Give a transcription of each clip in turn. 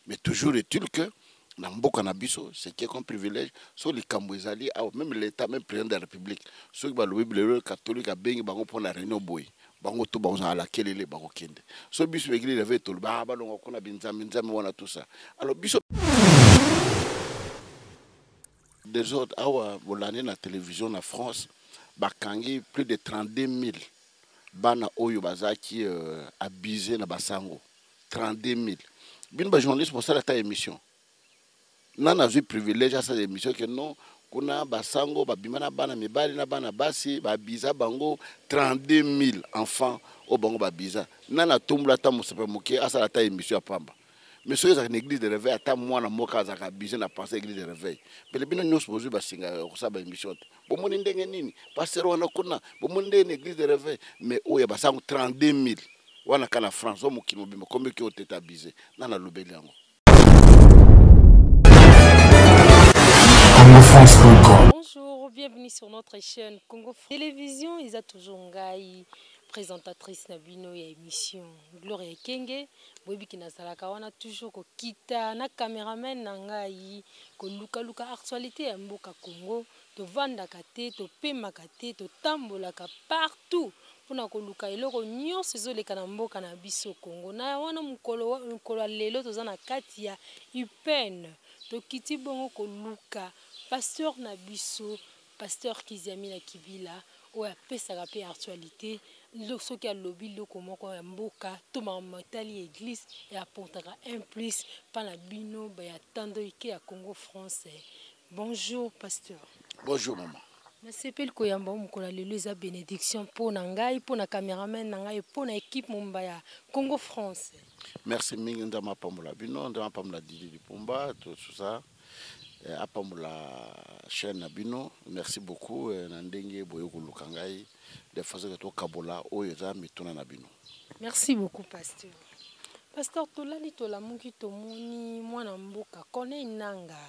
Mais toujours est-il que dans mboka na biso c'est qui est comme privilège sur les Cambouezali même l'état même président de la République ceux qui balobi le catholique a bengi bango pour la réunion boy bango to bango à la kelele bango kende so biso église avait tout ba balongo kona binzami wana tout ça alors biso des autres awa bolane na télévision na France bakangi plus de 32 000 bana oyo bazaki abusé na basango 32 000 bin ba journaliste pour ça la ta émission nana vu privilège à cette émission que non kuna basango babimana bana mibali na bana basi babiza bango 32 000 enfants au bango babiza nana tombla ta musepe moké à ça ta émission à pamba mais ceux qui ont une église de réveil à ta moi na moka za kabisa na penser église de réveil mais le bino nyos bozu basinga ko sa ba émission bo moni ndenge nini pasteur wana kuna bo moni ndenge église de réveil mais oya basango 32 000 wana kana France o mokino bima combien qui ont été abusés nana lobeli yango. Bonjour, bienvenue sur notre chaîne Congo Télévision. Ils ont toujours ngai présentatrice Nabino et émission Gloria Kenge. Bobi kinazalaka wana toujours ko kita na cameraman ngai ko luka actualité ya mboka Congo to vanda kate to pema kate to tambola ka partout pona ko luka eloko nyonso ezoleka na mboka na biso Congo na wana mukolo lelo tozana kati ya UPN to kiti bongo ko luka pasteur Nabiso, pasteur Kiziamina Kibila, ou à Pesagape actualité, ce qui a lobby le comment quoi mboka, tout ma matali église et apportera un plus par la bino, bah attendre que à Congo français. Bonjour pasteur. Bonjour maman. Je s'appelle Koyamba Mukola Leluza bénédiction pour Nangai, pour na caméraman Nangai, pour na équipe Mumbaya Congo français. Merci mingi ndama pamola bino, ndama pamola Didi Pumba, tout ça. Apamula chaîne Nabino, merci beaucoup. Nandenge Boyoko Lukangai, de façon que to Kabola, Oyeza, Mituna Nabino. Merci beaucoup, pasteur. Pasteur, tolali tola mungi tomoni mwana mboka kone nanga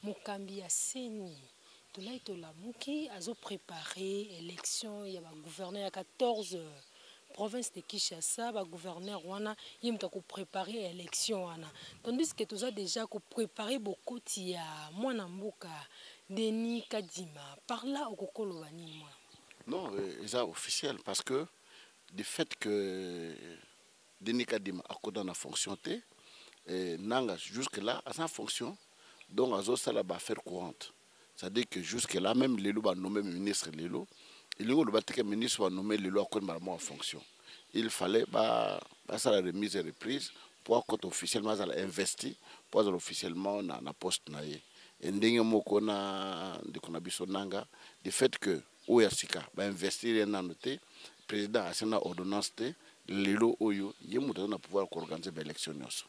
mukambi ya seni. Tolali tola muki azo préparer élection ya ba gouverneur ya 14 province de Kinshasa, ba gouverneur wana yimta ko préparer élection wana. Tandis que toza déjà ko préparer beaucoup ya mwana mboka Denis Kadima. Par là okokolo bani moi. Non, c'est officiel parce que du fait que Denis Kadima a coda na fonction té nanga jusque là à sa fonction donc azo sala ba faire courante. C'est-à-dire que jusque là même Lelo va nommer ministre Lelo. Il y a le ministre va nommer le loi en fonction. Il fallait ça la remise et reprise pour que officiellement ça investi pour officiellement na poste na ye. Et ndenge moko na de konabiso nanga du fait que oyasika ba investir na noté président a sena ordonnance te lelo oyo yemuto na pouvoir organiser l'élection nyonso.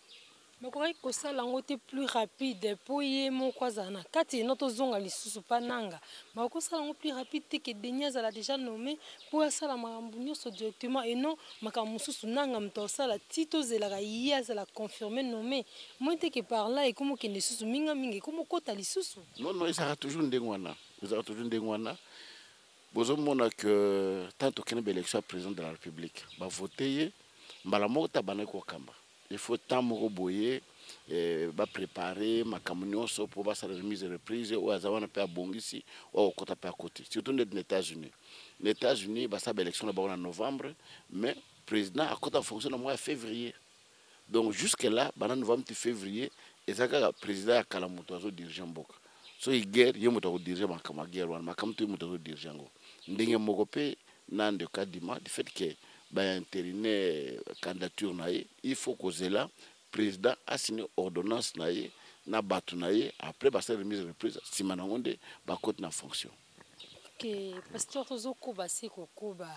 Mais comment ça l'angote plus rapide pour y mon kwazana kati notre zonga lisusu pananga mais comment ça l'angote plus rapide que Denis a déjà nommé pour ça la mambunyo so directement et non makamususu nanga mtosa la tito zela ya za la confirmer nommé moi que par là et comment que lisusu minga mingi comment kota lisusu non il sera toujours ndengwana il sera toujours ndengwana bozo mona que tant que une élection président de la République va voter mbala mota banako kamba. Il faut tant boyer va préparer ma camion pour va sa remise et reprise ou azawana pe abongisi ou kota pe à côté surtout les États-Unis. Les États-Unis va sa élection là en novembre mais président a côté en fonction au mois de février. Donc jusque là en novembre février et ça le président a kalamuto azo dirigeant mboka. So il guerre yemuto dirigeant ma guerre wana makamto yemuto dirigeant ngo. Ndenge moko pe nande kadima du fait que intériné candidature naïe il faut causer là président a signé ordonnance naïe na batu naïe après basa remise reprise si manangonde ba côte na fonction. OK pasteur Tozoko basi kokoba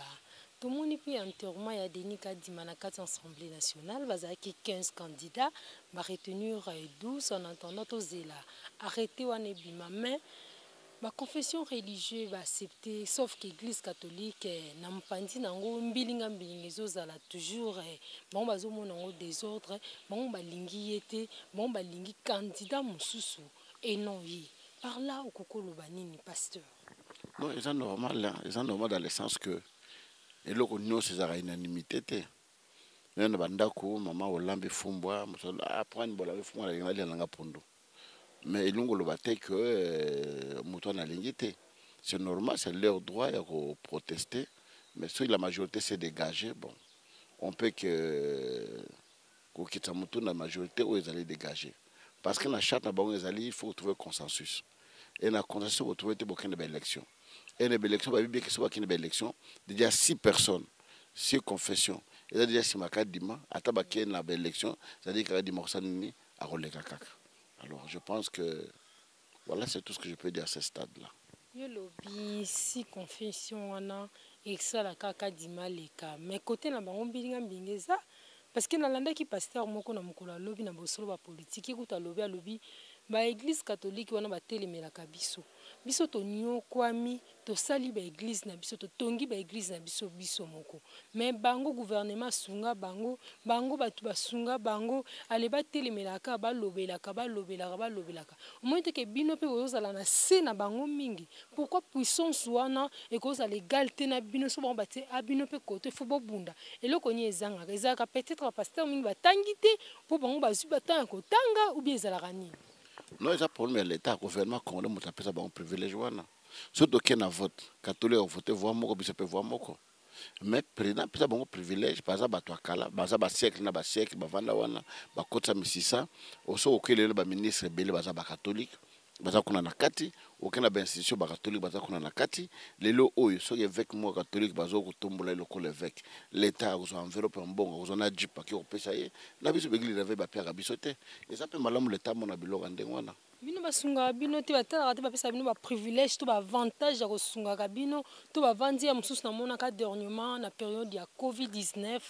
tout le monde puis enterrement ya Denis Kadima na kati assemblée nationale bazaki 15 candidats ba retenir 12 en attendant tozela arrêté wana bima mais ma confession religieuse va accepter sauf que l'église catholique na mpandi nango mbilinga ezozala toujours bon bazomona ngo désordre bon balingi yete bon balingi candidat mususu et non yi par là okokolo banini pasteur. Non, ils sont normal là, ils sont normal dans le sens que et le connu c'est à unanimité. nena bandako mama olambe fumbwa après une bola fumbwa la ngali nanga pondo mais ilungo lo baté que muto na lingité c'est normal, c'est leur droit de protester mais si la majorité s'est dégagée bon on peut que quitter muto la majorité où ils allaient dégager parce que la charte na bango il faut trouver consensus et na consensus vous trouver te bokende ba élection et les élections ba bien que soit bokende ba élection déjà 6 personnes 6 confessions et là déjà si makadima atabaki na ba élection c'est-à-dire que dimanche nini a releka kaka. Alors je pense que voilà c'est tout ce que je peux dire à ce stade là. Yo lobi si confession wana exala kaka dimaleka mais côté na bango bilinga mbingeza parce que nalandaki pasteur moko na mokolo lobi na bosolo ba politique ekuta lobi alobi ba église catholique wana batelemelaka biso biso tonyokwami tosali ba église na biso totongi ba église na biso biso moko mais bango gouvernement sunga bango batu basunga bango ale batelemelaka balobelaka omoite ke bino pe bozala na se na bango mingi pourquoi puissance wana ekozala égalité na bino so bango batie abino pe kote fo bobunda eloko ni ezalaka peut-être pasteur mingi batangi te po bango bazwi batanga kotanga ou bien ezalaka nini. Non, il y a un problème l'État, le gouvernement congolais, il appelle ça un privilège. Surtout qu'il y a un vote. Catholique, on vote, voir moi, on peut voir moi. Mais le président, il y a un privilège, par exemple, il y a un siècle, il y a un siècle, il y a un siècle, il y a un ministre catholique. Baza kuna na kati okena ba institution ba catholique baza kuna na kati lelo oyo so évêque mo catholique bazo kotombola loko l'évêque l'état ozo enveloppe mbongo ozo na jipa ki opesa ye na biso begili reve ba père bisote et ça peut malamu l'état mona biloko ndengwana bino basunga bino te batalaka te bapesa bino baprivilège to baavantage ya kosungaka bino to bavandi ya mosusu namonaka dernièrement na période ya covid-19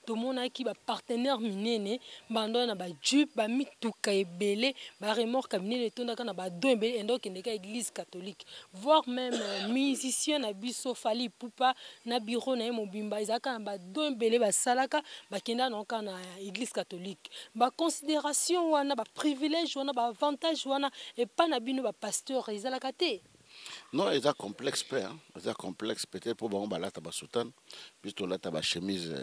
tomonaki bapartenaire minene bandoya na bajupe bamituka ebele baremorka minene etondaka na bado ebele ende okendeka église catholique voire même musicien na biso Fally Ipupa na bureau na ye mobimba ezalaka na bado ebele basalaka bakendaka naoka na église catholique baconsidération wana baprivilège wana baavantage et pas na bino ba pasteur ezalaka te. Non, ils ont complexe hein. Ils ont complexe peut-être pour bon balata ba soutane, puis to lata ba chemise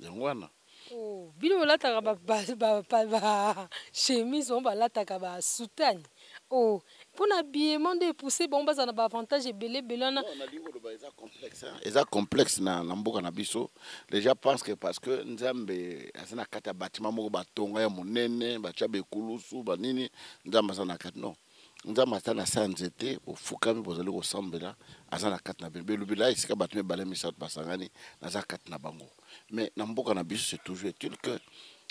ngwana. Oh, bino lata ba chemise on balata ka ba soutane. Oh, pour habillement de pousser bon ba na ba avantage belé belana. Non, na lingo do ba ils ont complexe hein. Ils ont complexe na mboka na biso. Les gens pensent que parce que nzambe asana kata bâtiment moko batonga ya monene, ba chabe kulusu ba nini, nzambe asana kata non. Nzambe asana sanzete ofukami bozali ko sambela asana kata na bebe lubila isika bâtiment balé misat basangani na za kata na bango. Mais na mboka na biso c'est toujours est que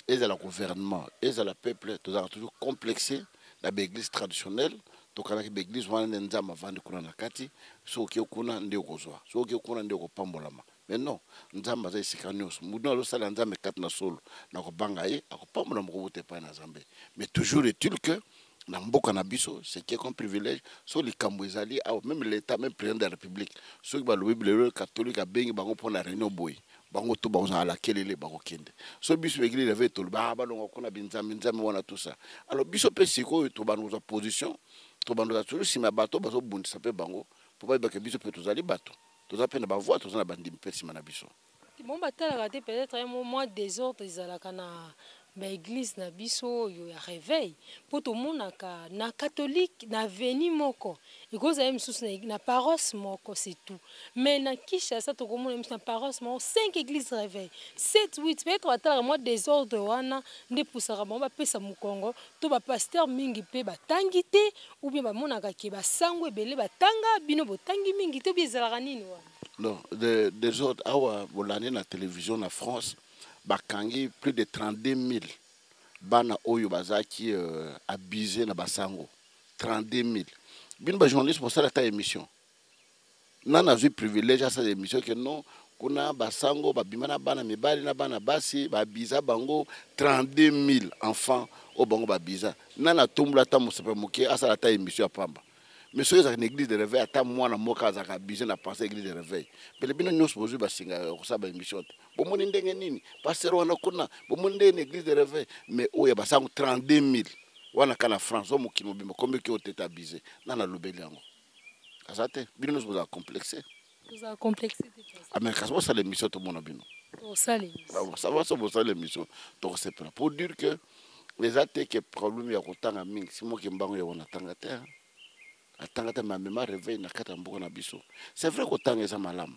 ils ont le gouvernement, ils ont le peuple, tous ont toujours complexé la église traditionnelle. Tokana ki l'église wana nzamba vandi kuna na kati so ki kuna ndio kozwa so ki kuna ndio kopambolama mais non nzamba za isika nyos mudo lo sala nzambe kati na solo na kobanga ye akopambola mokobote pa na zambe mais toujours est-il que na mboka na biso c'est qui est comme privilège so likambo ezali même l'état même président de la république so ki ba le bible catholique a bengi bango pona réunion boy bango to bango za la kelele bango kende so biso église leve to ba balongo kuna binzambe wana tout ça alors biso pe siko to bango za position to bando za tsulu sima bato bazo bundisa pe bango pour pas que biso pe tozali bato tozapenda ba voix tozana bandi pe sima na biso bon batalaka te peut-être un moment désordre ezalaka na ba église na biso yo ya réveil po tomonaka na catholique na veni moko ekozala misusu na paroisse moko c'est tout mais na Kinshasa tokomona misusu na paroisse moko 5 églises réveil 7 8 peut-être batalaka moi désordre wana nde pusaka bango bapesa mokongo to bapasteur mingi mpe batangi te ou bien bamonaka ke basango ebele batanga bino botangi mingi te obi ezalaka nini wana. Non, des autres, à la télévision en France, bakangi plus de 32 000 bana oyo bazaki abusé na basango 32 000. Bin ba journaliste pour ça la émission. Nana vu privilège à cette émission que non kuna basango babimana bana mibali na bana basi babiza bango 32 000 enfants au bango babiza. Nana tombla ta mosepe moké à ça la émission à Pamba. Mais si vous avez une église de réveil, à moi, je suis abusé de penser à l'église de réveil. Mais les gens nous posent des émission. Bon, mon indéni, pasteur, on a connu, bon, une église de réveil. Mais où il y a 32 000. On a en France, on a combien qui ont été abusés. On a l'obéli. Ça, c'est nous sommes complexés. Vous avez complexé. Ah, mais quand c'est l'émission, tout le monde a bien. ça l'émission. Ça va, ça l'émission. Donc c'est pour dire que les attaques qui problème ya kotanga mingi si moi qui mbango ya wana tangate atangate ma mémoire réveille na kata mbuko na biso. C'est vrai kotanga eza malamu.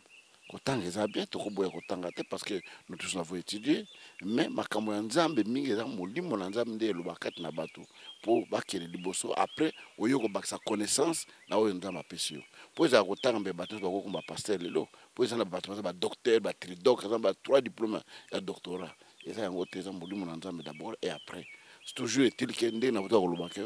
Kotanga eza bien to koboya kotangate parce que nous tous avons étudié mais makambo ya nzambe mingi eza molimo na nzambe nde lo bakati na bato pour bakele liboso après oyoko baksa connaissance na oyo nzambe apesi yo. Po eza kotanga mbe bato bako komba pasteur lelo. Po eza na bato ba docteur ba tridoc ba 3 diplômes ya doctorat. Eza yango te eza molimo na nzambe d'abord et après. C'est toujours est-il que ndé na boto kolobaka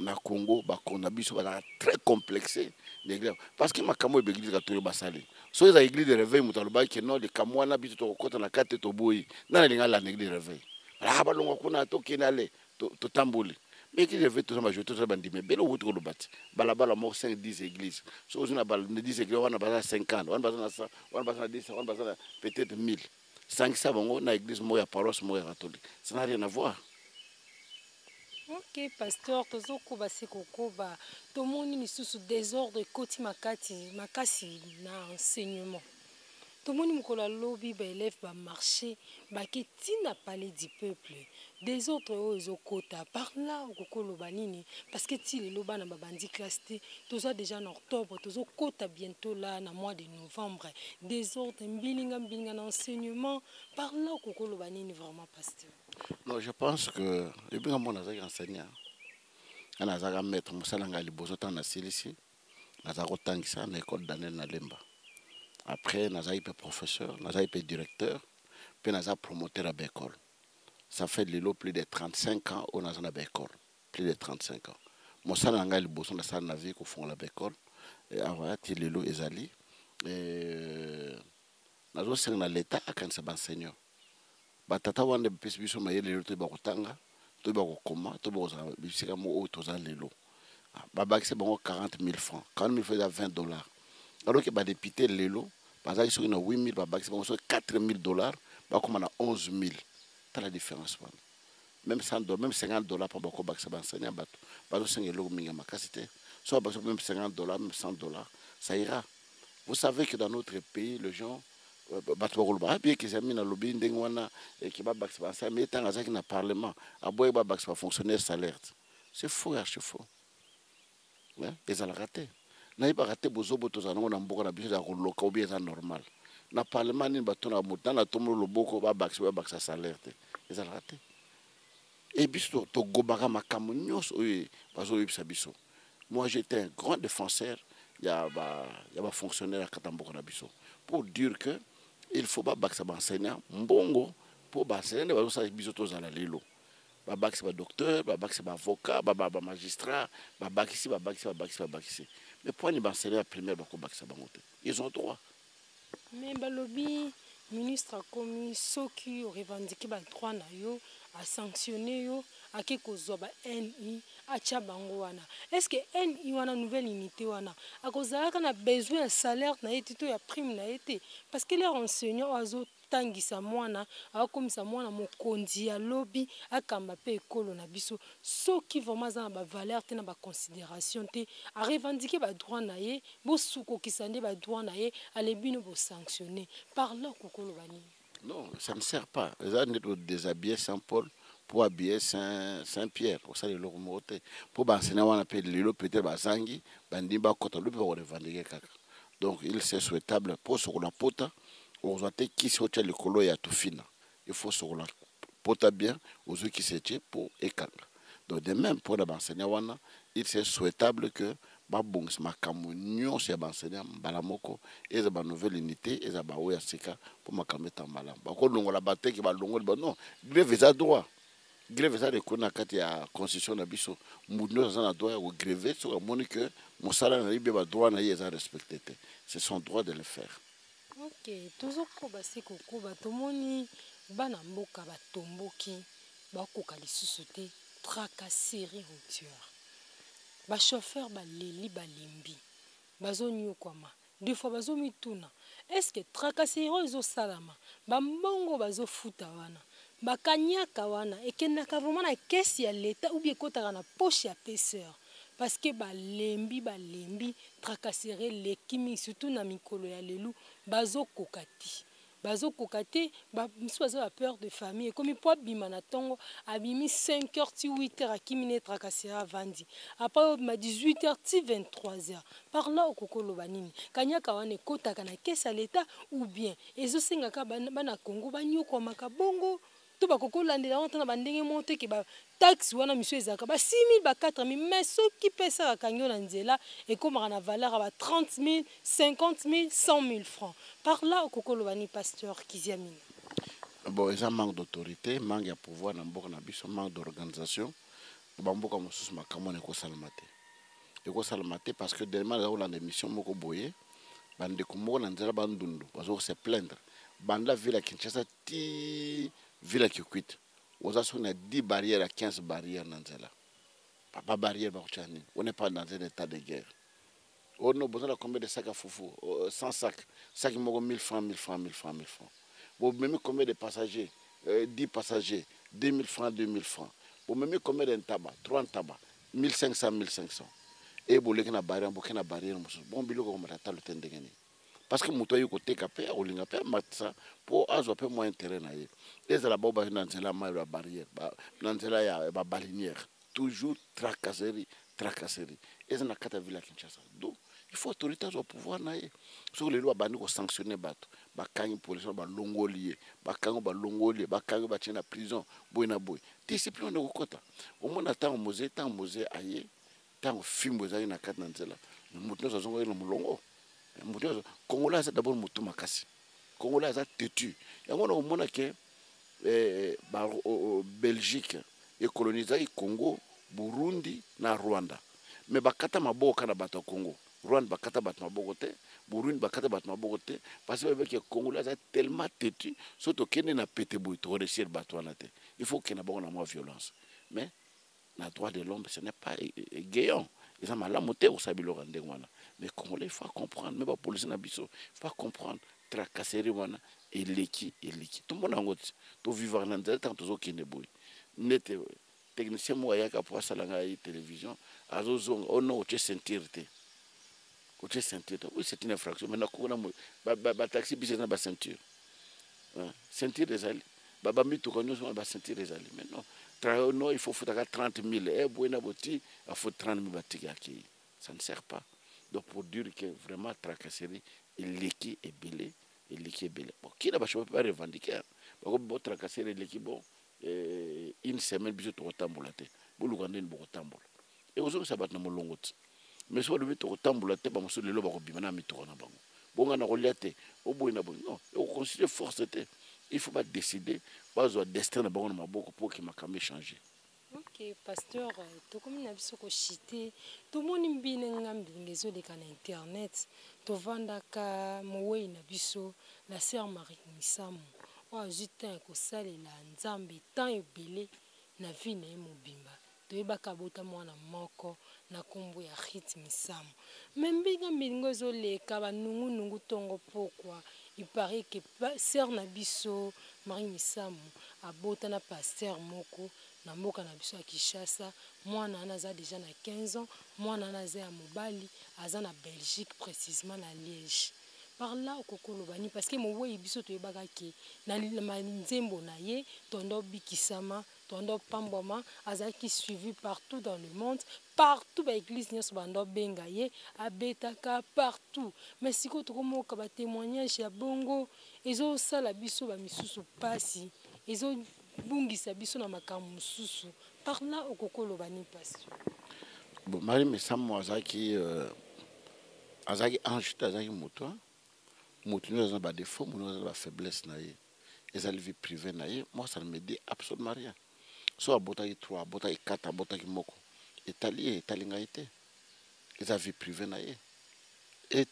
na Congo bakona biso ba très complexé l'église parce que makambo e l'église catholique basali so eza église de réveil mutalobaki que non de kamwana biso to kota na kate to boyi na linga la église de réveil ala ba longo kuna to kinale to tamboli mais église de réveil to sama joto to bandime belo wuti ko lobati bala bala mo 5 10 églises so ozuna bala 10 églises wana bala 50 wana bala na 100 wana bala na 10 wana bala peut-être 1000 500 bango na église mo ya paroisse mo ya catholique ça n'a rien à voir. Ok, pasteur, tozokoba sikokoba tomoni lisusu désordre koti makasi na enseignement. Tomoni mukolo lobi ba élève ba marché ba ketina palais du peuple. Désordre ozo kota par là okolo banini parce que ti lelo bana ba bandi classe T, toza déjà en octobre, tozo kota bientôt là na mois de novembre. Désordre mbilinga na enseignement par là okolo banini vraiment pasteur. Non, je pense que le bien mon enseignant, on a un maître, Moussalanga Liboso, on a ici, on a un na école Daniel Nalemba. Après, on a un professeur, on a un directeur, puis on a un promoteur à l'école. Ça fait plus de 35 ans on a une école, plus de 35 ans. Moussalanga Liboso, on a un avis au fond de l'école, et avant, il y a Ezali, et on a l'État à quand c'est enseignant. Batata wande pesi biso mayele lelo to bakotanga to bakokoma to bakozala bisika mo oyo toza lelo babakisi bango 40 000 francs 40 000 francs eza 20 dollars alors que badepute lelo bazalaki soki na 8 000 babakisi bango soki 4 000 dollars bakoma na 11 000 tala différence wana même 100 dollars même 50 dollars mpo bakobakisa baenseignant bato bazosenga eloko mingi ya makasi te so babakisa même 50 dollars même 100 dollars ça ira. Vous savez que dans notre pays les gens bato bakoloba bien que ezami na lobi ndenge wana ki babakisa baenseignant mais ntango azalaki na parlement aboyi babakisa bafonctionnaire salaire c'est faux archi faux ezalaka te nayebaka te bozobo tozala nango na mboka na biso ya koloka obi eza normal na parlement nini batona motana na tomolo loboko babakisa salaire te ezalaka te e biso togobaka makambo nyonso oyo bazoyebisa biso. Moi j'étais un grand défenseur ya bafonctionnaire ya kata mboka na biso pour dire que il faut babakisa baenseignant mbongo mpo baenseignant nde bazosala biso tozala lelo babakisi badocteur babakisi baavocat bamagistrat babakisi mais mpo ani baenseignant ya primaire bakobakisa bango te ils ont droit. Mais balobi ministre akomi soki orevendiqué badroit na yo asanctionné yo ake kozwa ba NI atia bango wana est-ce que NI wana nouvelle unité wana akozalaka na besoin ya salaire na ye to ya prime na ye te parce que les enseignants azotangisa mwana akomisa mwana mokonzi ya lobi akamba pe ekolo na biso soki vraiment aza na bavaleur te na baconsidération te arevendiqué badroit na ye bosukokisa nde badroit na ye alebino bosanctionné par là kokolo banini. Non, ça ne sert pas. Les gens sont déshabillés Saint-Paul pour habiller Saint-Pierre. Pour ça, les locaux pour enseigner, on appelle les lots peut-être Bazangi, Bandimba, Kotaloup, pour revendiquer caca. Donc, il c'est souhaitable pour sur la pota, on doit être qui se tient le colo et à tout fina. Il faut sur la pota bien aux yeux qui se tiennent pour écangre. Donc, de même, pour l'enseigner, il c'est souhaitable que babongs makambo nyonso ya baenseignant mbala moko eza ba nouvelle unité eza ba oya sika pour makambo etambala bakolongola bateki balongoli ba non grève eza droit grève eza rekona kati ya constitution na biso mutu nyonso aza na droit ya kogreve soki amoni que mosala na ye mpe badroit na ye eza respecté te c'est son droit de le faire. Ok, tozokoba sikokoba tomoni bana mboka batomboki bakoka lisusu te tracasserie routière bachauffeur baleli balembi bazonyokwama deux fois bazomituna est-ce que tracasserie ezosalama bambongo bazofuta wana bakanyaka wana ekendaka vraiment na kesi ya leta ou bien ekotaka na poche ya pesseur parce que balembi tracasserie leki mingi surtout na mikolo ya lelu bazokoka ti bazokoka te mosusu baza bapeur de famille ekomi mpo abima na ntongo abimi 5 heures ti 8 heures akimi na etrakasera avandi apres ma 18 heures ti 23 heures par là okokoloba nini kanyaka wana ekotaka na kesi ya leta ou bien ezosengaka bana Congo banyokwamaka bongo to bakokolandela wana tana bandenge mo te ke bataxe wana miso ezalaka ba 6 000 ba 4 000 mais soki mpe esalaka ngio na nzela ekomaka na valeur ya ba 30 000 50 000 100 000 francs par là okokoloba ni pasteur Kiziamini. Bon, il y a un manque d'autorité, manque de pouvoir, un manque d'organisation. Bamboka mosusu makambo ko salamate. Eko salamate parce que demain là où la émission moko boye, bande ko moko na nzela bandundu, bazo se plaindre. Banda ville à Kinshasa ti ville à Kikwit. Oza so na 10 barrières à 15 barrières na nzela. Pas barrière ba chani. On n'est pas dans un état de guerre. On a besoin de combien de sacs à foufou? 100 sacs. Sacs moko 1000 francs, 1000 francs, 1000 francs, 1000 francs. Vous même combien de passagers? 10 passagers, 2000 francs, 2000 francs. Vous même combien de tabac? 3 tabac, 1500, 1500. Et vous voulez que la barrière, bon, bilo comme la table tendengeni. Parce que mon toyo côté capé, ou l'ingapé, matza, pour avoir peu moins intérêt naïe. Et c'est la boba dans la barrière, dans la balinière. Toujours tracasserie, tracasserie. Et c'est la carte ville à Kinshasa. Donc, il faut autorité au pouvoir naïe. Sur les lois, nous sanctionner bateau. Bakangi police, balongolier, balongolier, bakangi bachina prison, boyna boy. Discipline de kota. Au moins attend musée, tant musée aïe, tant film vous avez na carte nanzela. Nous nous avons eu le mulongo. Congolais c'est d'abord mutu makasi. Congolais c'est têtu. Et on a au moins que Belgique et colonisé Congo, Burundi na Rwanda. Mais bakata maboka na bato Congo. Rwanda bakata bato maboko te, Burundi bakata bato maboko te parce que le Congolais est tellement têtu, surtout qu'il n'a pété bout to réussir bato na te. Il faut qu'il y ait une moins violence. Mais le droit de l'homme ce n'est pas gayant. Ils ont mal à monter au sabilo rande wana. Mais Congolais il faut comprendre, même la police na biso, il faut comprendre tracasserie wana et leki. Tout le monde a ngoti, to vivre dans des temps toujours qui ne boui. Nete technicien mo yaka pour ça la télévision, azozong ono tu sentir te. Côté ceinture, oui, c'est une infraction. Maintenant, on a taxi, c'est une ceinture. Ceinture des alliés. Baba mi tout connu sur la ceinture des alliés. Maintenant, non, il faut foutre 30 000. Eh, bon, il faut 30 000 bâtiments acquis. Ça ne sert pas. Donc, pour dire que vraiment, tracasserie, l'équipe est belé, et l'équipe est belé. Bon, qui n'a pas revendiqué? Bon, tracasserie, l'équipe, bon, une semaine, bisous, tu retamboulaté. Bon, le Rwandais, bon, retamboul. Et aujourd'hui, ça va être dans mon long. Mais si on veut tamboula te ba muso lelo ba ko bimana mitoko na bango bonga na reliate o boina bon non on considère force te il faut pas décider pas au destin na bango na maboko pour que makambe changer. Ok pasteur to comme na biso ko chité to moni mbine ngambi ngezo de kana internet to vandaka mowe na biso la sœur Marie Misamu o jitin ko salela nzambe tant ebele na vie na mobimba toyebaka bota mwana moko na kombo ya Hit Misamu membinga mbingo ezoleka banungu tongo pokwa il paraît que sœur na biso Marie Misamu abota na pasteur moko na mboka na biso ya Kinshasa mwana ana aza déjà na 15 ans mwana ana aza ya mobali aza na Belgique précisément na Liège par là okokolobani parce que mowe biso toyebaka ke na nzembo na ye tondo bikisama tondo pamboma azaki suivi partout dans le monde partout ba église nyonso bando benga ye abetaka partout mais siko tokomoka ba témoignage ya bongo ezosala biso ba misusu pasi ezobungisa biso na makambo mosusu par là okokolobani pasteur. Bon, Marie Misamu azaki ange azaki moto nous avons des défauts, nous avons des faiblesses, les vie privée, moi ça ne me dit absolument rien. Soit à Botaki 3, Botaki 4, à Botaki Moko, Italie, Italie, les vie privée. Et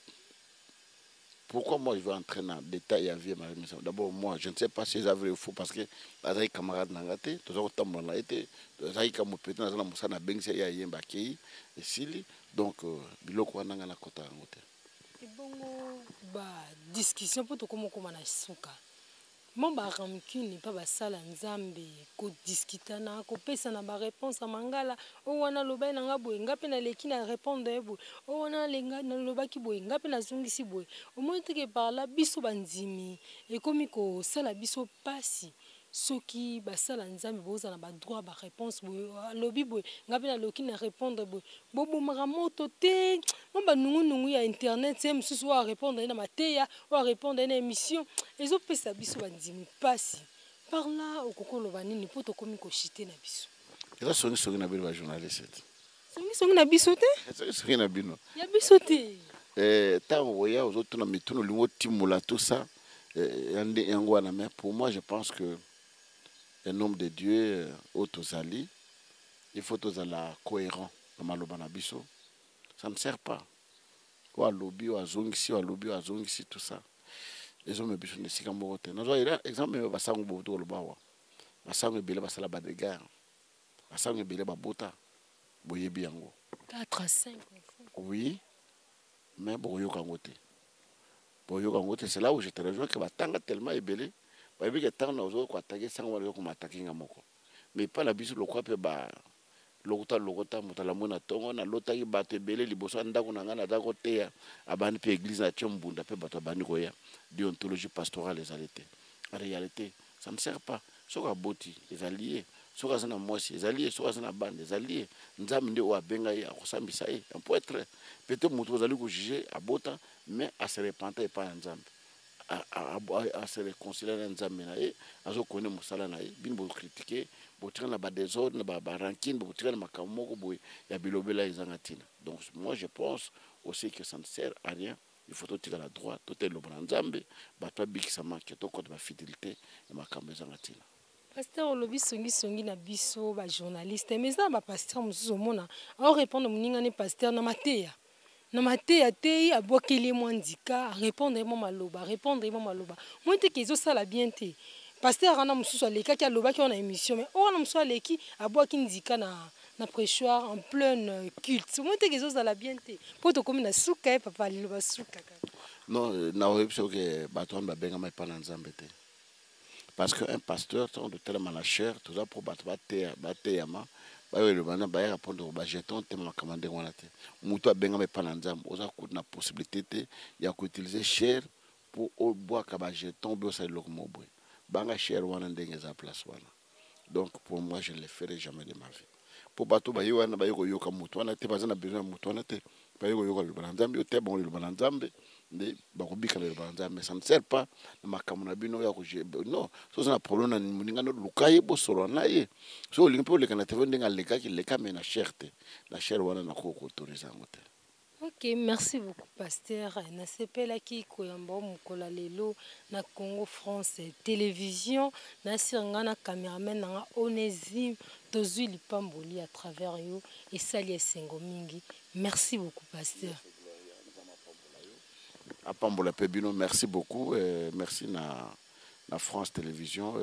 pourquoi moi je veux entrer dans le détail à vie Marie Misamu? D'abord, moi je ne sais pas si c'est vrai ou faux parce que les camarades n'ont pas été, tous les camarades n'ont été, les camarades n'ont pas été, donc, biloko wana na kota ngote. Ebongo ba discussion po to komoko na suka Bon, bah, rancune, pas bah, ça, l'ensemble, qu'on discute, qu'on pèse na réponse à mangala. Oh, on a le bain en abou, ngapé na leki na répondre ebo. Oh, on a lenga na loba ki boy, ngapé na zungi si boy. Au moins, tu que par là, biso banzimi, et comme ko ça la biso passi. Ceux qui basala nzambe boza na ba droit ba réponse boy lobby boy ngapi na loki na répondre boy bobo maramoto te mon ba nungu ya internet c'est mususu wa répondre na mateya wa répondre na émission ezo pesa biso bandimi pasi par là okokolo banini poto komi ko chiter na biso eza songi na bino ba journaliste songi na biso te songi na bino ya biso te tant oya ozotuna mituno lingo timula tout ça yango wana mais pour moi je pense que un homme de Dieu autosali, il faut tous la cohérent dans malobana biso. Ça ne sert pas. Ou à lobby, ou à zongisi, ou à lobby, ou à zongisi, tout ça. Les hommes biso ne s'y cambote. Nous avons exemple mais basango boto le bawa. Basango belé basala badega. Basango belé babota. Boyebi yango. 4 à 5 oui. Mais boyo kangote. Boyo kangote, c'est là où je te rejoins que batanga tellement belé. Mais pas la biso lokwa pe ba lokota mutala mona tongo na lota ki bato ebele liboso ndako na ngana dako teya abani pe église na tchombunda pe bato abani koya déontologie pastorale ezalete en réalité ça ne sert pas soka boti ezalié soka sana mosi ezalié soka sana bande ezalié nzambe nde o abenga ya kosambisa e on peut être peut-être mutu ozali ko juger abota mais à se repentir et pas nzambe à se réconcilier avec Nzambe nae azo connaître musala nae bin bo critiquer bo tira na ba désordre na ba rancune bo tira na makamoko bo ya bilobela izangatina. Donc moi je pense aussi que ça ne sert à rien. Il faut tout tirer à la droite, tout est le bon Nzambe, ba toi bikisa manque to ko de fidélité na makambo izangatina. Pasteur lobi songi na biso ba journaliste mais ça ba pasteur mususu mona au répondre muninga ne pasteur na mateya. Na mateya te abokeli mwandika répondre mo maloba moi te kezo sala bien te pasteur ana mususu aleka ki aloba ki on a émission mais on a mususu aleki aboki ndika na prêchoir en plein culte moi te kezo sala bien te poto komi na suka papa liloba suka non na oyebso ke bato ba benga mai pa na Nzambe te parce que un pasteur tant de tellement la chair tout ça pour bato ba te ma le bana ba répondre ba jeton te ma commandé wana te mutu abenga me pa na Nzambe oza ko na possibilité ya ko utiliser cher pour au bois ka ba jeton bo sa lokmo boy banga cher wana ndenge za place wana donc pour moi je ne le ferai jamais de ma vie pour bato ba yiwana ba yoko yoka mutu wana te bazana besoin mutu wana te ba yoko yoka le bana Nzambe te bon le bana Nzambe mais ça ne sert pas makamuna bino ya ko non so ça problème na muninga no lukaye bo solo na ye so limpo le kana tevende ngaleka ki le kamena cherte la cher wana na ko autoriser ngote. Ok, merci beaucoup pasteur na sepela ki koyamba mukola lelo na Congo France télévision na siranga na cameraman na Onésime tozui lipamboli à travers yo et sali esengo mingi. Merci beaucoup pasteur. À Pambola Pebino, merci beaucoup. Merci na France Télévision.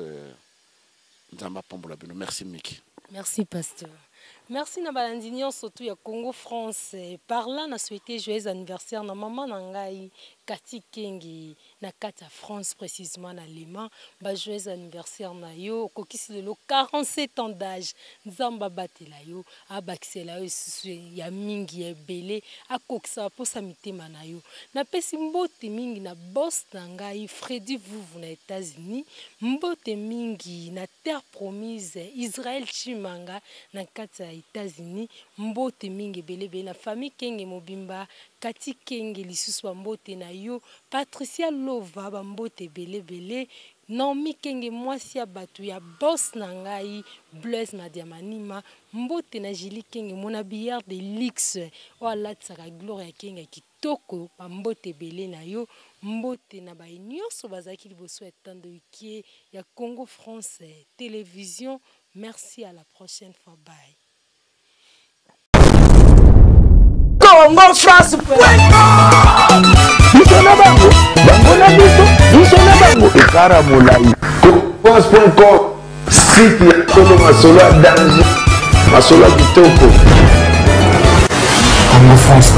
Nzamba Pambola Pebino. Merci Miki. Merci pasteur. Merci na balandinion surtout ya Congo France. Par là na souhaité joyeux anniversaire na maman nangai Kati Kengi na kata France précisément na Lima. Ba joyeux anniversaire na yo kokisi le 47 ans d'âge. Nzamba batela yo abaksela yo susu ya mingi ya belé akokisa posa mitema na yo. Na pesi mbote mingi na boss nangai Freddy Vuvu na États-Unis. Mbote mingi na terre promise Israël Chimanga na kata États-Unis mbote mingi belebe na famille Kenge Mobimba Kati Kenge lisusu mbote na yo Patricia Lova ba mbote belebele Naomi Kenge mwasi ya batu ya boss na ngai Blaise Madiamanima mbote na Julie Kenge mona billard de luxe wala tsaka gloire ya Kenge kitoko ba mbote belé na yo mbote na ba nyonso bazaki liboso ya tando wiki ya Congo France télévision. Merci, à la prochaine fois. Bye. Congo France. Site ya Solo Masolo ya danger Masolo ya kitoko Congo France.